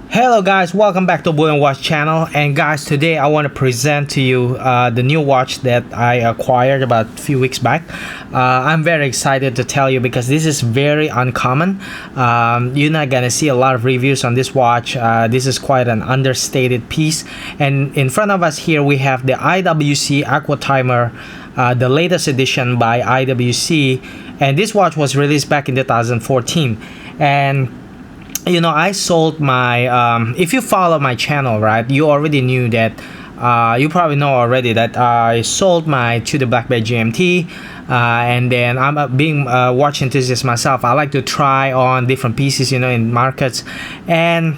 Hello guys, welcome back to Bullion Watch channel. And guys, today I want to present to you the new watch that I acquired about a few weeks back. I'm very excited to tell you because this is very uncommon. You're not gonna see a lot of reviews on this watch. This is quite an understated piece. And in front of us here we have the IWC Aquatimer, the latest edition by IWC. And this watch was released back in 2014. And I sold my if you follow my channel, right, you already knew that you probably know already that I sold my to the Black Bay GMT, and then I'm being watch enthusiast myself. I like to try on different pieces in markets, and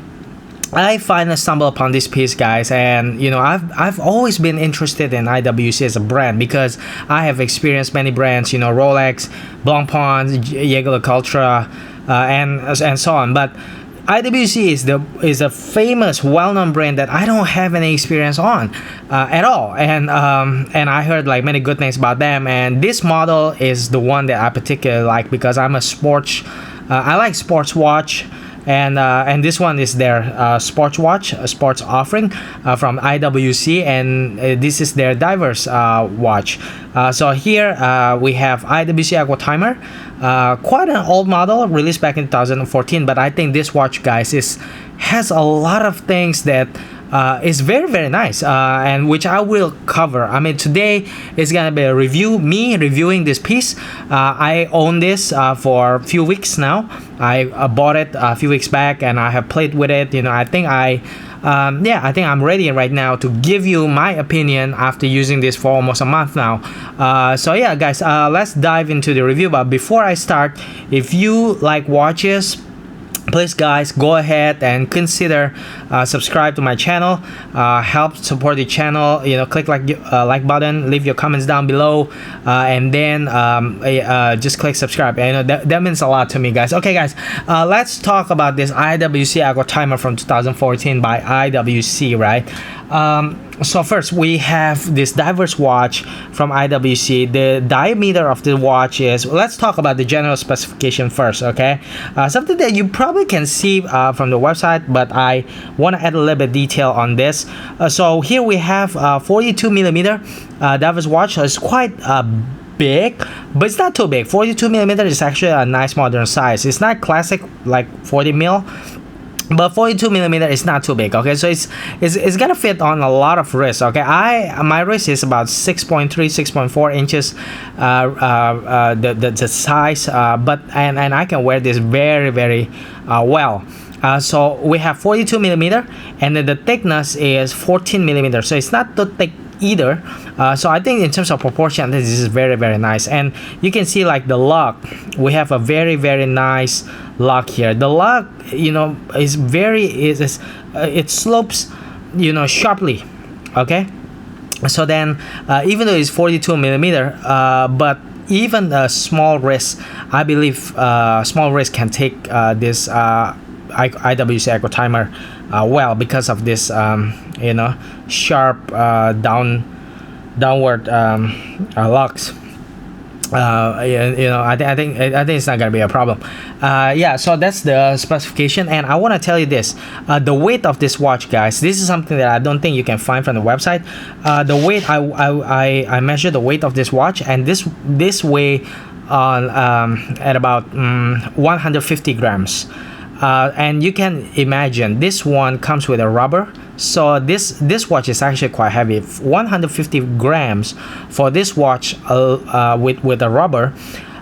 I finally stumbled upon this piece, guys. And I've always been interested in IWC as a brand because I have experienced many brands, Rolex, Blancpain, Jaeger LeCoultre, and so on. But IWC is a famous, well-known brand that I don't have any experience on at all, and I heard like many good things about them. And this model is the one that I particularly like because I'm a sports. I like sports watch. And this one is their sports watch, sports offering from IWC, and this is their diverse watch. So here we have IWC Aquatimer, quite an old model, released back in 2014. But I think this watch, guys, has a lot of things that is very, very nice, and which I will cover. I mean, today is gonna be a review, me reviewing this piece. I own this for a few weeks now. I bought it a few weeks back, and I have played with it. I think I think I'm ready right now to give you my opinion after using this for almost a month now. So yeah, guys, let's dive into the review. But before I start, if you like watches, please guys, go ahead and consider subscribe to my channel, help support the channel. Click like button, leave your comments down below, and then just click subscribe. That means a lot to me, guys. Okay guys, let's talk about this IWC Aquatimer from 2014 by IWC, right? So first we have this diverse watch from IWC. The diameter of the watch is, let's talk about the general specification first, okay? Something that you probably can see from the website, but I want to add a little bit detail on this. So here we have 42 millimeter diverse watch. So it's quite big, but it's not too big. 42 millimeter is actually a nice modern size. It's not classic like 40 mil, but 42 millimeter is not too big. Okay, so it's gonna fit on a lot of wrists. Okay, my wrist is about 6.3 6.4 inches the size, but and I can wear this very, very well. So we have 42 millimeter, and then the thickness is 14 millimeter, so it's not too thick either. So I think in terms of proportion, this is very, very nice. And you can see like the lock, we have a very, very nice lock here. The lock is very it slopes sharply. Okay, so then even though it's 42 millimeter, but even a small wrist, I believe small wrist can take this IWC Aquatimer well, because of this sharp downward locks. I think it's not gonna be a problem. Yeah, so that's the specification. And I want to tell you this, the weight of this watch, guys, this is something that I don't think you can find from the website. The weight, I measured the weight of this watch, and this weigh on at about 150 grams. And you can imagine this one comes with a rubber, so this watch is actually quite heavy. 150 grams for this watch with a rubber,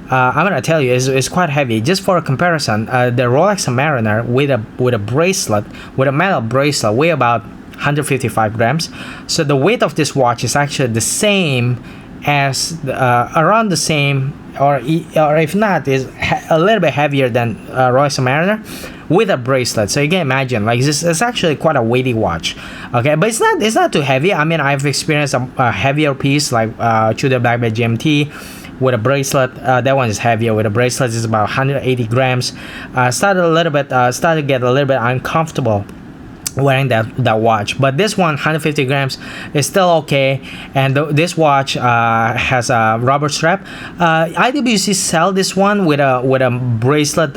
I'm gonna tell you, is quite heavy. Just for a comparison, the Rolex Submariner with a bracelet, with a metal bracelet, weigh about 155 grams. So the weight of this watch is actually the same as around the same, or if not, is a little bit heavier than Rolex Submariner with a bracelet. So you can imagine, like, it's actually quite a weighty watch. Okay, but it's not too heavy. I mean, I've experienced a heavier piece like Tudor Black Bay GMT with a bracelet. That one is heavier with a bracelet. It's about 180 grams. Started to get a little bit uncomfortable wearing that watch. But this one, 150 grams, is still okay. And this watch has a rubber strap. IWC sell this one with a bracelet,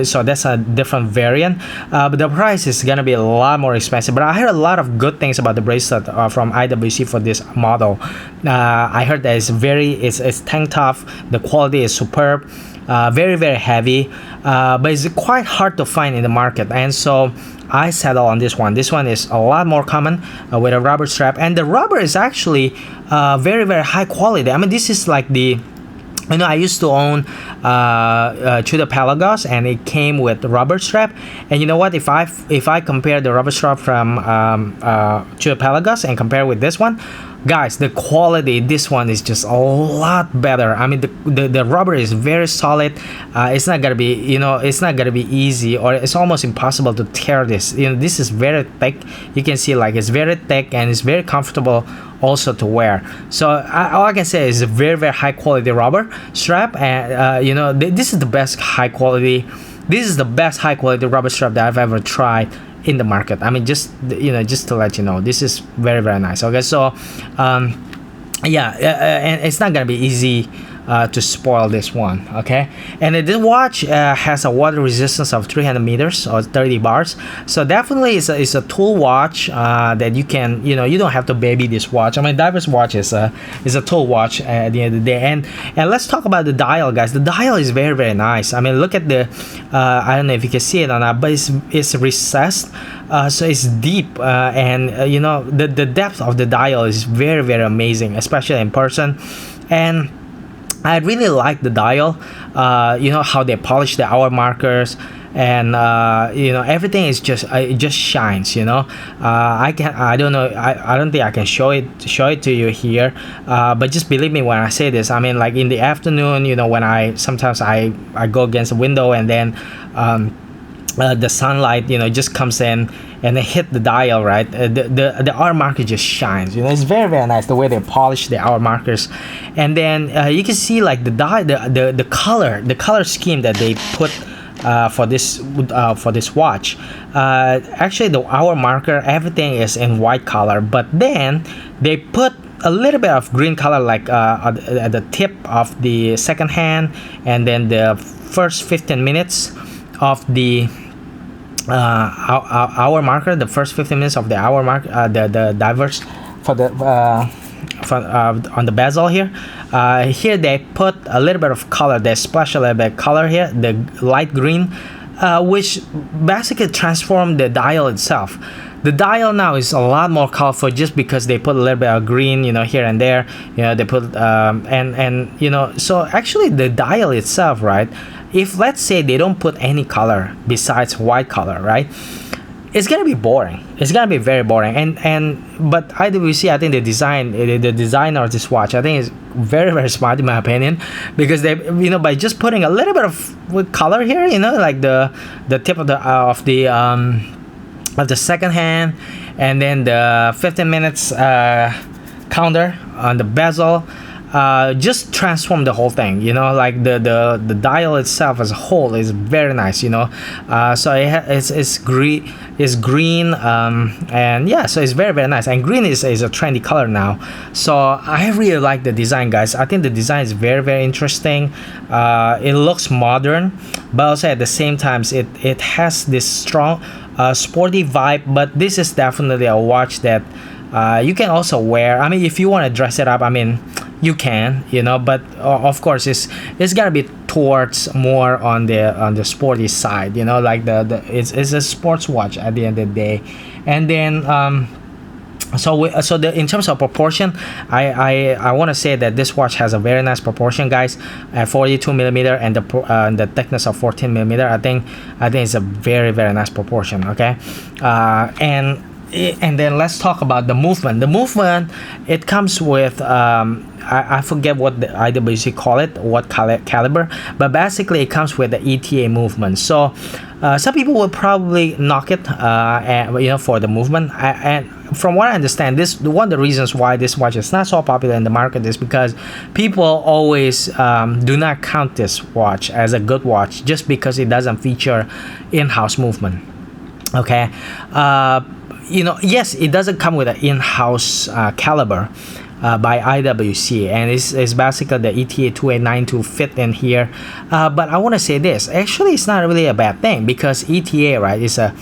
so that's a different variant, but the price is gonna be a lot more expensive. But I heard a lot of good things about the bracelet from IWC for this model. I heard that it's tank tough, the quality is superb, very very heavy, but it's quite hard to find in the market, and so I settle on this one. This one is a lot more common, with a rubber strap, and the rubber is actually very very high quality. I mean, this is like the, you know, I used to own Tudor Pelagos, and it came with the rubber strap. And you know what? If I compare the rubber strap from Tudor Pelagos and compare with this one, guys, the quality, this one is just a lot better. I mean, the rubber is very solid. It's not gonna be, you know, it's not gonna be easy, or it's almost impossible to tear this. You know, this is very thick. You can see like it's very thick, and it's very comfortable also to wear. So all I can say is a very very high quality rubber strap, and you know, this is the best high quality. This is the best high quality rubber strap that I've ever tried in the market. I mean, just, you know, just to let you know, this is very very nice. Okay, so yeah, and it's not gonna be easy to spoil this one. Okay, and this watch has a water resistance of 300 meters or 30 bars, so definitely it's a tool watch that you can, you know, you don't have to baby this watch. I mean, diver's watch is a tool watch at the end of the day. And let's talk about the dial, guys. The dial is very very nice. I mean, look at the I don't know if you can see it or not, but it's recessed, so it's deep, and you know, the depth of the dial is very very amazing, especially in person. And I really like the dial, you know, how they polish the hour markers, and you know, everything is just, it just shines, you know. I don't know, I don't think I can show it to you here, but just believe me when I say this. I mean, like in the afternoon, you know, when sometimes I go against the window, and then the sunlight, you know, just comes in and they hit the dial, right? The hour marker just shines, you know. It's very very nice the way they polish the hour markers. And then you can see like the color scheme that they put for this watch. Actually, the hour marker, everything is in white color, but then they put a little bit of green color, like at the tip of the second hand, and then the first 15 minutes of the hour marker, the first 15 minutes of the hour mark, the divers for the on the bezel here. Here they put a little bit of color. They splash a little bit of color here, the light green, which basically transformed the dial itself. The dial now is a lot more colorful just because they put a little bit of green, you know, here and there. You know, they put and you know, so actually the dial itself, right? If let's say they don't put any color besides white color, right, it's gonna be boring. It's gonna be very boring. But IWC, I think the designer of this watch, I think is very very smart in my opinion, because they, you know, by just putting a little bit of color here, you know, like the tip of the second hand, and then the 15 minutes counter on the bezel, just transform the whole thing, you know. Like the dial itself as a whole is very nice, you know. So it's green, and yeah, so it's very very nice. And green is a trendy color now, so I really like the design, guys. I think the design is very very interesting. It looks modern, but also at the same time it has this strong sporty vibe. But this is definitely a watch that you can also wear. I mean, if you want to dress it up, I mean, you can, you know, but of course it's gotta be towards more on the sporty side, you know, like it's a sports watch at the end of the day. And then in terms of proportion, I want to say that this watch has a very nice proportion, guys, at 42 millimeter, and the thickness of 14 millimeter. I think it's a very very nice proportion. Okay, and then let's talk about the movement. The movement, it comes with I forget what the IWC call it, what caliber, but basically it comes with the ETA movement. So some people will probably knock it, you know, for the movement. And from what I understand, one of the reasons why this watch is not so popular in the market is because people always do not count this watch as a good watch just because it doesn't feature in-house movement. Okay. Yes, it doesn't come with an in-house caliber by IWC, and it's basically the ETA 2892 fit in here. But I want to say this. Actually, it's not really a bad thing, because ETA, right, is a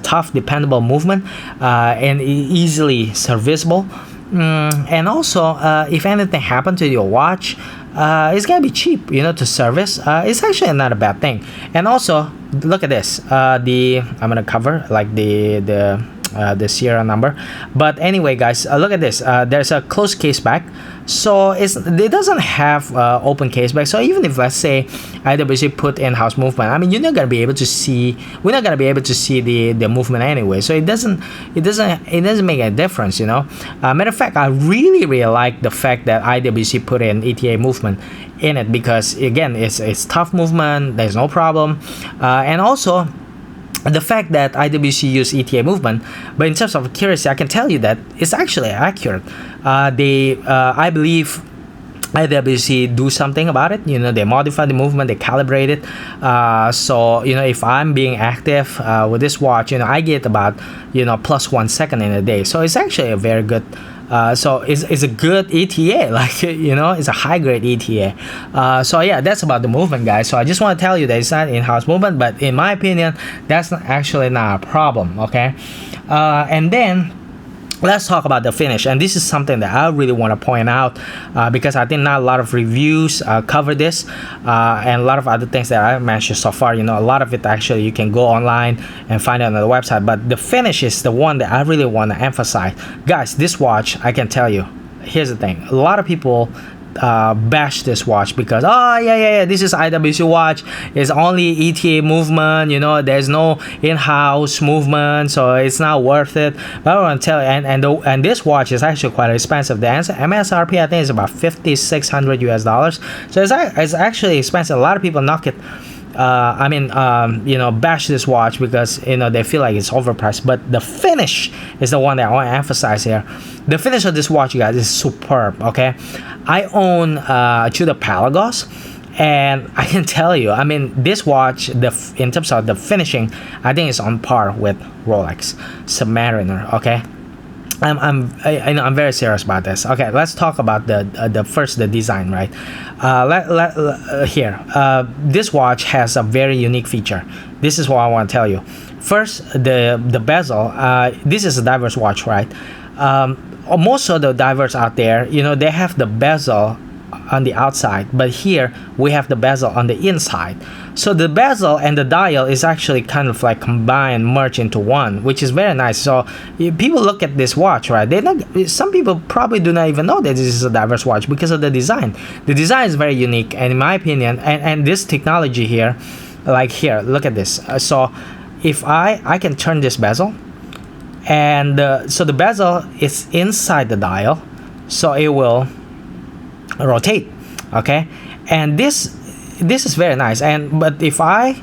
tough, dependable movement, and easily serviceable. And also, if anything happened to your watch, it's gonna be cheap, to service. It's actually not a bad thing. And also, look at this. I'm gonna cover like the serial number. But anyway, guys, look at this. There's a closed case back, so it doesn't have open case back. So even if, let's say, IWC put in-house movement, I mean, we're not gonna be able to see the movement anyway. So it doesn't make a difference, Matter of fact, I really like the fact that IWC put in ETA movement in it, because again, it's tough movement. There's no problem, and also the fact that IWC use ETA movement. But in terms of accuracy, I can tell you that it's actually accurate. I believe IWC do something about it. They modify the movement, they calibrate it. So if I'm being active with this watch, I get about plus 1 second in a day. So it's actually a very good. So it's a good ETA, like it's a high grade ETA. So yeah, that's about the movement, guys. So I just want to tell you that it's not in-house movement, but in my opinion, that's actually not a problem. Okay, and then let's talk about the finish, and this is something that I really want to point out, because I think not a lot of reviews cover this, and a lot of other things that I mentioned so far. A lot of it actually you can go online and find it on the website, but the finish is the one that I really want to emphasize, guys. This watch, I can tell you, here's the thing: a lot of people bash this watch because this is IWC watch, it's only ETA movement, there's no in-house movement, so it's not worth it. But I want to tell you, and this watch is actually quite expensive. The MSRP, I think, is about $5,600 US, so it's actually expensive. A lot of people knock it, bash this watch because they feel like it's overpriced. But the finish is the one that I want to emphasize here. The finish of this watch, you guys, is superb. Okay, I own Tudor Pelagos, and I can tell you, this watch, in terms of the finishing, I think it's on par with Rolex Submariner. Okay, I'm very serious about this. Okay, let's talk about the design, right? This watch has a very unique feature. This is what I want to tell you. First, the bezel. This is a diver's watch, right? Most of the divers out there, they have the bezel on the outside, but here we have the bezel on the inside. So the bezel and the dial is actually kind of like combined, merged into one, which is very nice. So people look at this watch, right? Some people probably do not even know that this is a diver's watch because of the design. The design is very unique, and in my opinion, and this technology here, like here, look at this. So if I can turn this bezel, and so the bezel is inside the dial, so it will rotate. Okay, and this is very nice. But if I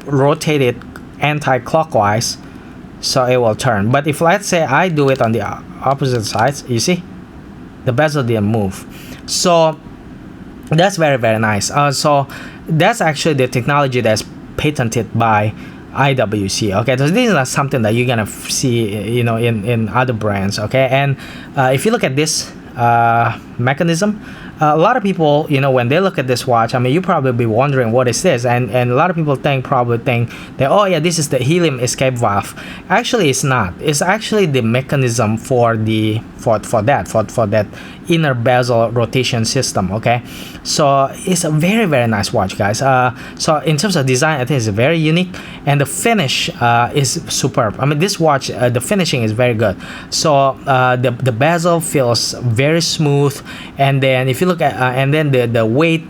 rotate it anti-clockwise, so it will turn. But if, let's say, I do it on the opposite sides, you see the bezel didn't move. So that's very, very nice. So that's actually the technology that's patented by IWC. Okay, so this is not something that you're gonna see in other brands. Okay, and if you look at this mechanism, a lot of people, when they look at this watch, you probably be wondering what is this, and a lot of people probably think that, oh yeah, this is the helium escape valve. Actually, it's not. It's actually the mechanism for that inner bezel rotation system. Okay, so it's a very, very nice watch, guys. So in terms of design, I think it's very unique, and the finish is superb. This watch, the finishing is very good. So the bezel feels very smooth, and then if you look at and then the weight,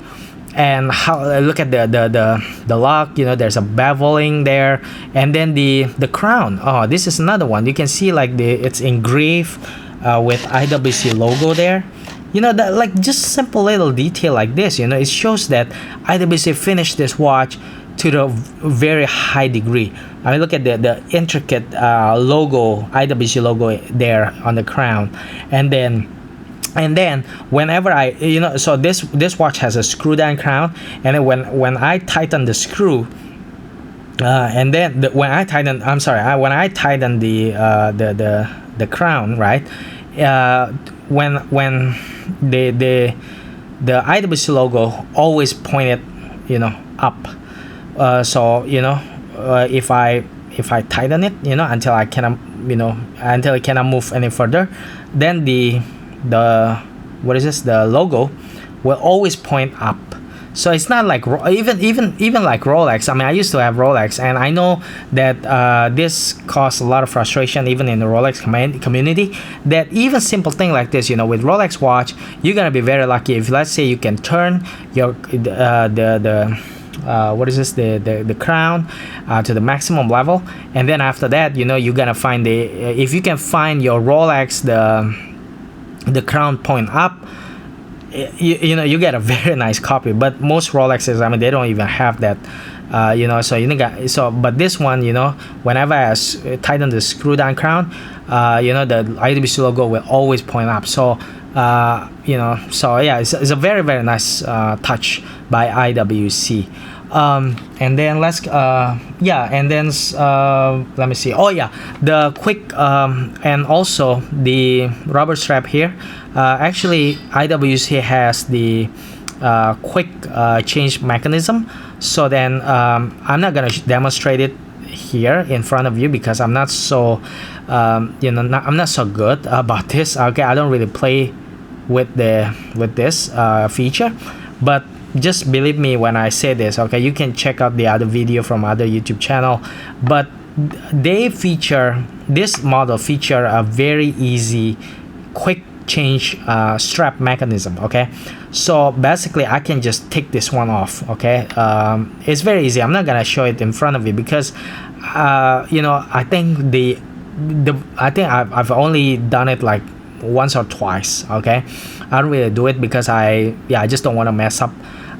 and how look at the lock, there's a beveling there, and then the crown. Oh, this is another one. You can see like it's engraved with IWC logo there. That, like, just simple little detail like this, it shows that IWC finished this watch to the very high degree. Look at the intricate logo, IWC logo there on the crown, and then whenever so this watch has a screw down crown, and then when I tighten the screw, And then when I tighten, I'm sorry, when I tighten the crown, right? When the IWC logo always pointed, up. So if I tighten it, until I cannot, until it cannot move any further, then the what is this? The logo will always point up. So it's not like even like Rolex. I mean, I used to have Rolex, and I know that this caused a lot of frustration even in the Rolex community. That even simple thing like this, with Rolex watch, you're gonna be very lucky if, let's say, you can turn your what is this, the crown to the maximum level, and then after that, you're gonna find if you can find your Rolex the crown point up, you get a very nice copy. But most Rolexes, I mean, they don't even have that. But this one, whenever I tighten the screw down crown, the IWC logo will always point up. So it's a very, very nice touch by IWC. And then let me see. Oh yeah, the quick and also the rubber strap here. Actually, IWC has the quick change mechanism. So then I'm not gonna demonstrate it here in front of you because I'm not so I'm not so good about this. Okay, I don't really play with this feature, but just believe me when I say this. Okay, you can check out the other video from other YouTube channel, but this model feature a very easy quick change strap mechanism. Okay, so basically I can just take this one off. Okay, it's very easy. I'm not gonna show it in front of you because I think I've only done it like once or twice. Okay, I don't really do it because I just don't want to mess up.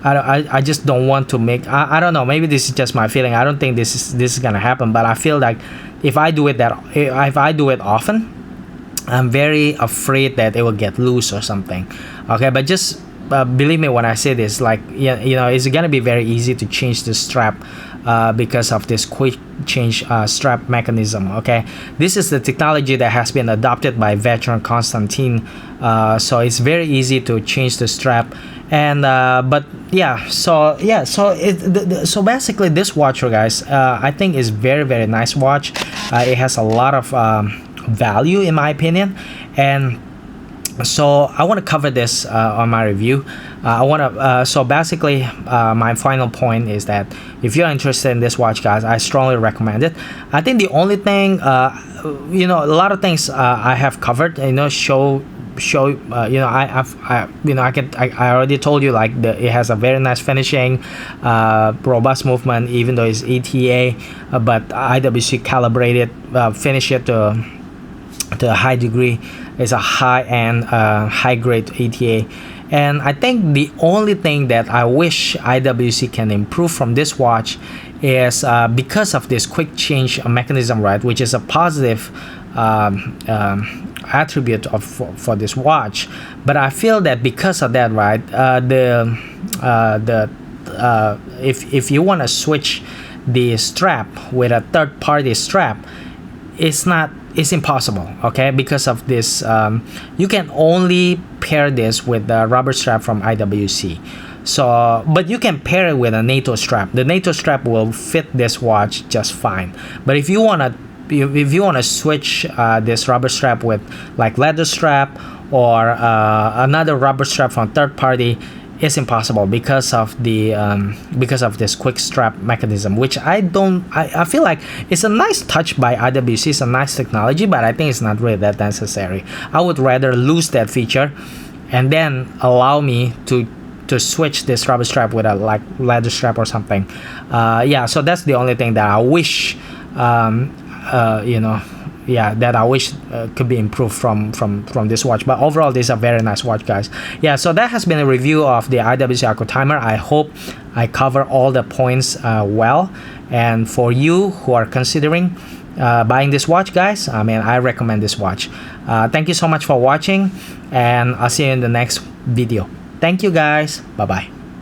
I just don't want to make, I don't know, maybe this is just my feeling. I don't think this is gonna happen, but I feel like if I do it often, I'm very afraid that it will get loose or something. Okay, but just believe me when I say this, like it's gonna be very easy to change the strap because of this quick change strap mechanism. Okay, this is the technology that has been adopted by veteran Constantine, so it's very easy to change the strap. And so basically this watch, guys, I think is very, very nice watch. It has a lot of value in my opinion, and so I want to cover this on my review. So basically my final point is that if you're interested in this watch, guys, I strongly recommend it. I think the only thing a lot of things I have covered, I already told you, like, it has a very nice finishing, robust movement, even though it's ETA, but IWC calibrated, finish it to a high degree. It's a high-end, high-grade ETA. And I think the only thing that I wish IWC can improve from this watch is because of this quick change mechanism, right, which is a positive attribute for this watch. But I feel that because of that, right, if you want to switch the strap with a third-party strap, it's impossible. Okay, because of this, you can only pair this with the rubber strap from IWC. So, but you can pair it with a NATO strap. The NATO strap will fit this watch just fine. But if you wanna switch this rubber strap with like leather strap or another rubber strap from third party, it's impossible because of this quick strap mechanism, which I feel like it's a nice touch by IWC. It's a nice technology, but I think it's not really that necessary. I would rather lose that feature and then allow me to switch this rubber strap with a like leather strap or something. So that's the only thing that I wish that I wish could be improved from this watch. But overall, this is a very nice watch, guys. So that has been a review of the IWC Aquatimer. I hope I cover all the points well. And for you who are considering buying this watch, guys, I mean, I recommend this watch. Thank you so much for watching, and I'll see you in the next video. Thank you, guys. Bye bye.